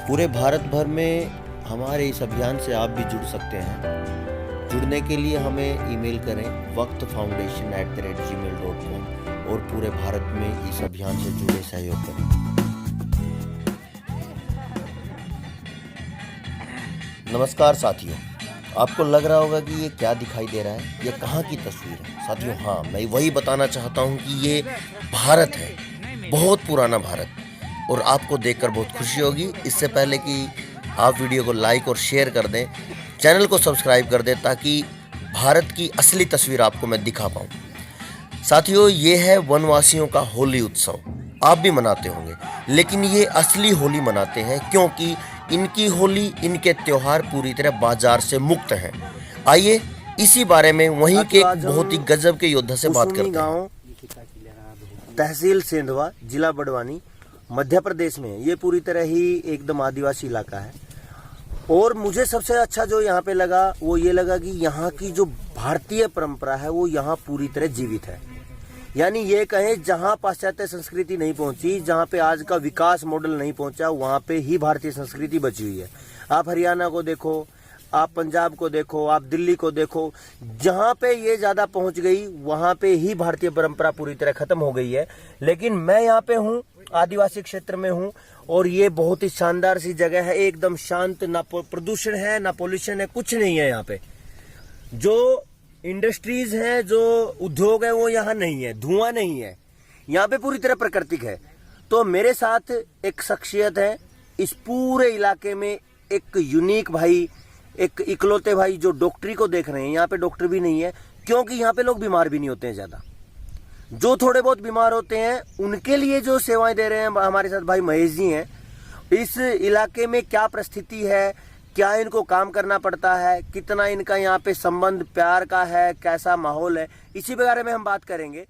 पूरे भारत भर में हमारे इस अभियान से आप भी जुड़ सकते हैं। जुड़ने के लिए हमें ईमेल करें waqtfoundation@gmail.com और पूरे भारत में इस अभियान से जुड़े सहयोग करें। नमस्कार साथियों, आपको लग रहा होगा कि ये क्या दिखाई दे रहा है, ये कहाँ की तस्वीर है। साथियों हाँ, मैं वही बताना चाहता हूँ कि ये भारत है, बहुत पुराना भारत, और आपको देखकर बहुत खुशी होगी। इससे पहले कि आप वीडियो को लाइक और शेयर कर दें, चैनल को सब्सक्राइब कर दें ताकि भारत की असली तस्वीर आपको मैं दिखा पाऊँ। साथियों, ये है वनवासियों का होली उत्सव। आप भी मनाते होंगे, लेकिन ये असली होली मनाते हैं क्योंकि इनकी होली, इनके त्योहार पूरी तरह बाजार से मुक्त हैं। आइए इसी बारे में वहीं के एक बहुत ही गजब के योद्धा से बात करते हैं। तहसील सेंधवा, जिला बड़वानी, मध्य प्रदेश में ये पूरी तरह ही एकदम आदिवासी इलाका है। और मुझे सबसे अच्छा जो यहाँ पे लगा वो ये लगा कि यहाँ की जो भारतीय परंपरा है वो यहाँ पूरी तरह जीवित है। यानी ये कहें जहाँ पाश्चात्य संस्कृति नहीं पहुंची, जहाँ पे आज का विकास मॉडल नहीं पहुंचा, वहाँ पे ही भारतीय संस्कृति बची हुई है। आप हरियाणा को देखो, आप पंजाब को देखो, आप दिल्ली को देखो, जहाँ पे ये ज्यादा पहुंच गई वहाँ पे ही भारतीय परंपरा पूरी तरह खत्म हो गई है। लेकिन मैं यहाँ पे हूँ, आदिवासी क्षेत्र में हूँ, और ये बहुत ही शानदार सी जगह है, एकदम शांत, ना प्रदूषण है ना पोल्यूशन है, कुछ नहीं है यहाँ पे। जो इंडस्ट्रीज हैं, जो उद्योग है वो यहाँ नहीं है, धुआं नहीं है, यहाँ पे पूरी तरह प्राकृतिक है। तो मेरे साथ एक शख्सियत है इस पूरे इलाके में, एक यूनिक भाई, एक इकलौते भाई जो डॉक्टरी को देख रहे हैं। यहाँ पे डॉक्टर भी नहीं है क्योंकि यहाँ पे लोग बीमार भी नहीं होते हैं ज्यादा। जो थोड़े बहुत बीमार होते हैं उनके लिए जो सेवाएं दे रहे हैं हमारे साथ भाई महेश जी हैं। इस इलाके में क्या परिस्थिति है, क्या इनको काम करना पड़ता है, कितना इनका यहाँ पे संबंध प्यार का है, कैसा माहौल है, इसी बारे में हम बात करेंगे।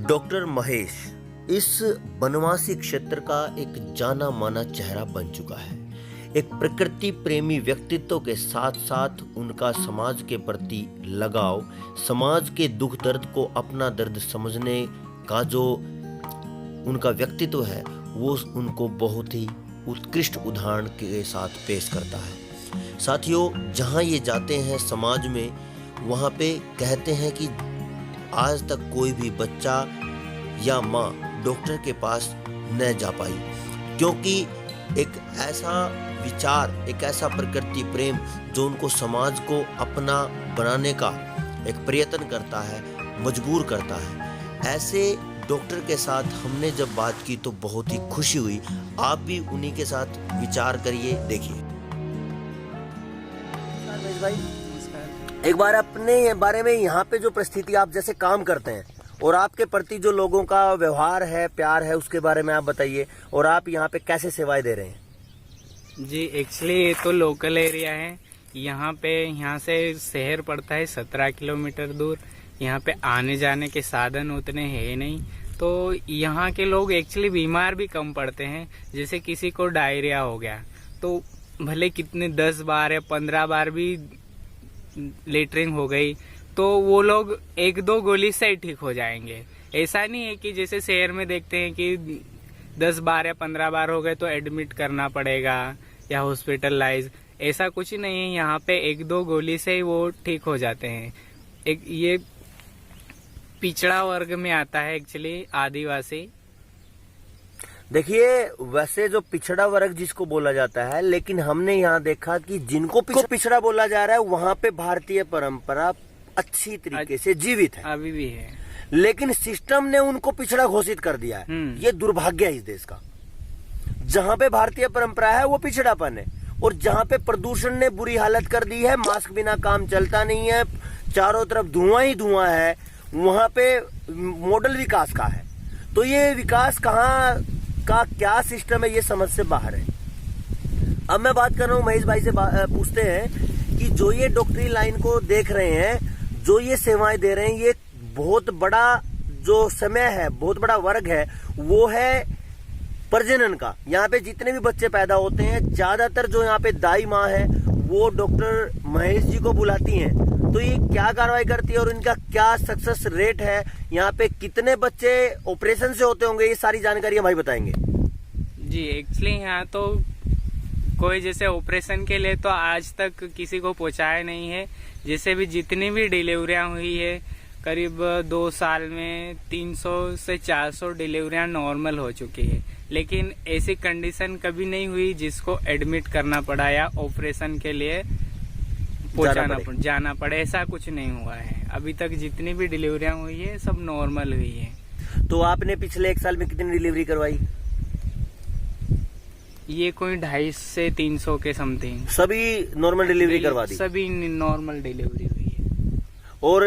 डॉक्टर महेश इस बनवासी क्षेत्र का एक जाना माना चेहरा बन चुका है। एक प्रकृति प्रेमी व्यक्तित्व के साथ साथ उनका समाज के प्रति लगाव, समाज के दुख दर्द को अपना दर्द समझने का जो उनका व्यक्तित्व है वो उनको बहुत ही उत्कृष्ट उदाहरण के साथ पेश करता है। साथियों, जहाँ ये जाते हैं समाज में, वहाँ पे कहते हैं कि आज तक कोई भी बच्चा या माँ डॉक्टर के पास न जा पाई, क्योंकि एक ऐसा विचार, एक ऐसा प्रकृति प्रेम जो उनको समाज को अपना बनाने का एक प्रयत्न करता है, मजबूर करता है। ऐसे डॉक्टर के साथ हमने जब बात की तो बहुत ही खुशी हुई। आप भी उन्हीं के साथ विचार करिए, देखिए। भाई एक बार अपने बारे में, यहाँ पे जो परिस्थिति आप जैसे काम करते हैं और आपके प्रति जो लोगों का व्यवहार है, प्यार है, उसके बारे में आप बताइए। और आप यहाँ पे कैसे सेवाएं दे रहे हैं? जी, एक्चुअली ये तो लोकल एरिया है। यहाँ से शहर पड़ता है 17 किलोमीटर दूर। यहाँ पे आने जाने के साधन उतने है नहीं, तो यहाँ के लोग एक्चुअली बीमार भी कम पड़ते हैं। जैसे किसी को डायरिया हो गया तो भले कितने 10 बार या 15 बार भी लेटरिंग हो गई तो वो लोग 1-2 गोली से ही ठीक हो जाएंगे। ऐसा नहीं है कि जैसे शहर में देखते हैं कि 10 बार या 15 बार हो गए तो एडमिट करना पड़ेगा या हॉस्पिटलाइज। ऐसा कुछ नहीं है, यहाँ पे 1-2 गोली से ही वो ठीक हो जाते हैं। एक ये पिछड़ा वर्ग में आता है एक्चुअली, आदिवासी। देखिए, वैसे जो पिछड़ा वर्ग जिसको बोला जाता है, लेकिन हमने यहाँ देखा कि जिनको पिछड़ा बोला जा रहा है वहाँ पे भारतीय परंपरा अच्छी तरीके से जीवित है, अभी भी है। लेकिन सिस्टम ने उनको पिछड़ा घोषित कर दिया है। ये दुर्भाग्य है इस देश का। जहाँ पे भारतीय परंपरा है वो पिछड़ापन है, और जहाँ पे प्रदूषण ने बुरी हालत कर दी है, मास्क बिना काम चलता नहीं है, चारों तरफ धुआं ही धुआं है, वहाँ पे मॉडल विकास का है। तो ये विकास कहाँ का क्या सिस्टम है, ये समझ से बाहर है। अब मैं बात कर रहा हूँ महेश भाई से, पूछते हैं कि जो ये डॉक्टरी लाइन को देख रहे हैं, जो ये सेवाएं दे रहे हैं, ये बहुत बड़ा जो समय है, बहुत बड़ा वर्ग है, वो है प्रजनन का। यहाँ पे जितने भी बच्चे पैदा होते हैं, ज्यादातर जो यहाँ पे दाई माँ है वो डॉक्टर महेश जी को बुलाती हैं तो ये क्या कार्रवाई करती है और इनका क्या सक्सेस रेट है, यहाँ पे कितने बच्चे ऑपरेशन से होते होंगे, ये सारी जानकारी भाई बताएंगे। जी एक्चुअली यहाँ तो कोई जैसे ऑपरेशन के लिए तो आज तक किसी को पहुंचाया नहीं है। जैसे भी जितनी भी डिलीवरियां हुई है करीब 2 साल में 300 से 400 डिलीवरियां नॉर्मल हो चुकी है, लेकिन ऐसी कंडीशन कभी नहीं हुई जिसको एडमिट करना पड़ा या ऑपरेशन के लिए जाना पड़े, ऐसा कुछ नहीं हुआ है। अभी तक जितनी भी डिलीवरियां हुई है सब नॉर्मल हुई है। तो आपने पिछले 1 साल में कितनी डिलीवरी करवाई? ये कोई 250 से 300 के समथिंग। सभी नॉर्मल डिलीवरी करवा दी? सभी नॉर्मल डिलीवरी हुई है। और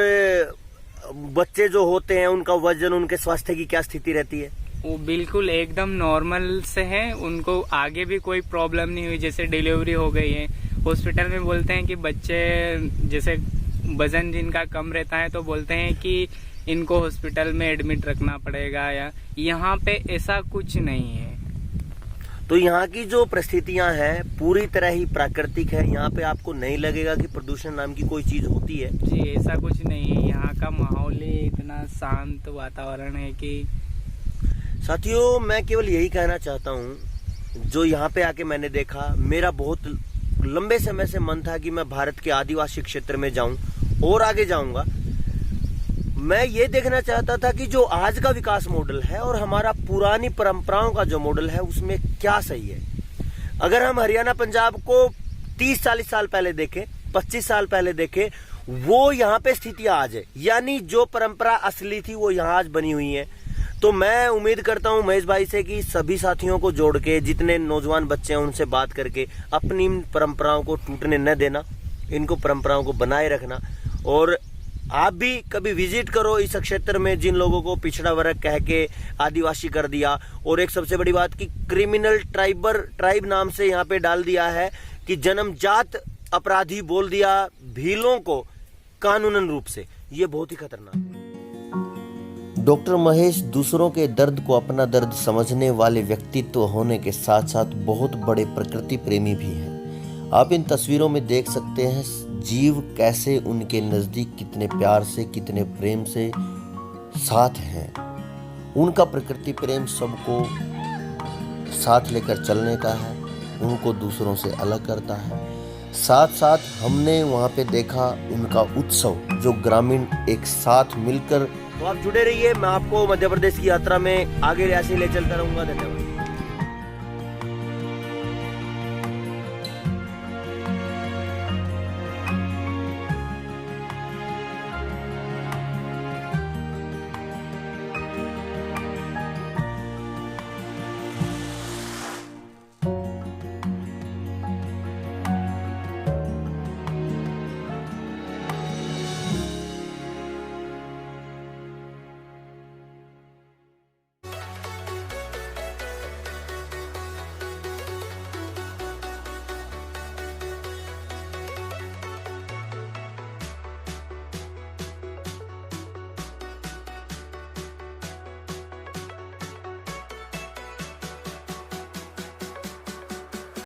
बच्चे जो होते हैं उनका वजन, उनके स्वास्थ्य की क्या स्थिति रहती है? वो बिल्कुल एकदम नॉर्मल से हैं, उनको आगे भी कोई प्रॉब्लम नहीं हुई। जैसे डिलीवरी हो गई है, हॉस्पिटल में बोलते हैं कि बच्चे जैसे वजन जिनका कम रहता है तो बोलते हैं कि इनको हॉस्पिटल में एडमिट रखना पड़ेगा, या यहाँ पे ऐसा कुछ नहीं है। तो यहाँ की जो परिस्थितियां हैं पूरी तरह ही प्राकृतिक है। यहाँ पे आपको नहीं लगेगा कि प्रदूषण नाम की कोई चीज होती है। जी ऐसा कुछ नहीं है, यहाँ का माहौल ही इतना शांत वातावरण है कि। साथियों मैं केवल यही कहना चाहता हूँ, जो यहाँ पे आके मैंने देखा, मेरा बहुत लंबे समय से मन था कि मैं भारत के आदिवासी क्षेत्र में जाऊं और आगे जाऊंगा। मैं ये देखना चाहता था कि जो आज का विकास मॉडल है और हमारा पुरानी परंपराओं का जो मॉडल है उसमें क्या सही है। अगर हम हरियाणा पंजाब को 30-40 साल पहले देखें, 25 साल पहले देखें, वो यहाँ पे स्थितियां आज है, यानी जो परंपरा असली थी वो यहाँ आज बनी हुई है। तो मैं उम्मीद करता हूँ महेश भाई से कि सभी साथियों को जोड़ के, जितने नौजवान बच्चे हैं उनसे बात करके अपनी परंपराओं को टूटने न देना, इनको परंपराओं को बनाए रखना। और आप भी कभी विजिट करो इस क्षेत्र में जिन लोगों को पिछड़ा वर्ग कह के आदिवासी कर दिया, और एक सबसे बड़ी बात कि क्रिमिनल ट्राइब नाम से यहाँ पे डाल दिया है कि जन्मजात अपराधी बोल दिया भीलों को कानूनन रूप से। ये बहुत ही खतरनाक है। डॉक्टर महेश दूसरों के दर्द को अपना दर्द समझने वाले व्यक्तित्व होने के साथ साथ बहुत बड़े प्रकृति प्रेमी भी हैं। आप इन तस्वीरों में देख सकते हैं जीव कैसे उनके नज़दीक कितने प्यार से, कितने प्रेम से साथ हैं। उनका प्रकृति प्रेम सबको साथ लेकर चलने का है, उनको दूसरों से अलग करता है। साथ साथ हमने वहाँ पे देखा उनका उत्सव, जो ग्रामीण एक साथ मिलकर। तो आप जुड़े रहिए, मैं आपको मध्य प्रदेश की यात्रा में आगे ऐसे ले चलता रहूंगा। धन्यवाद।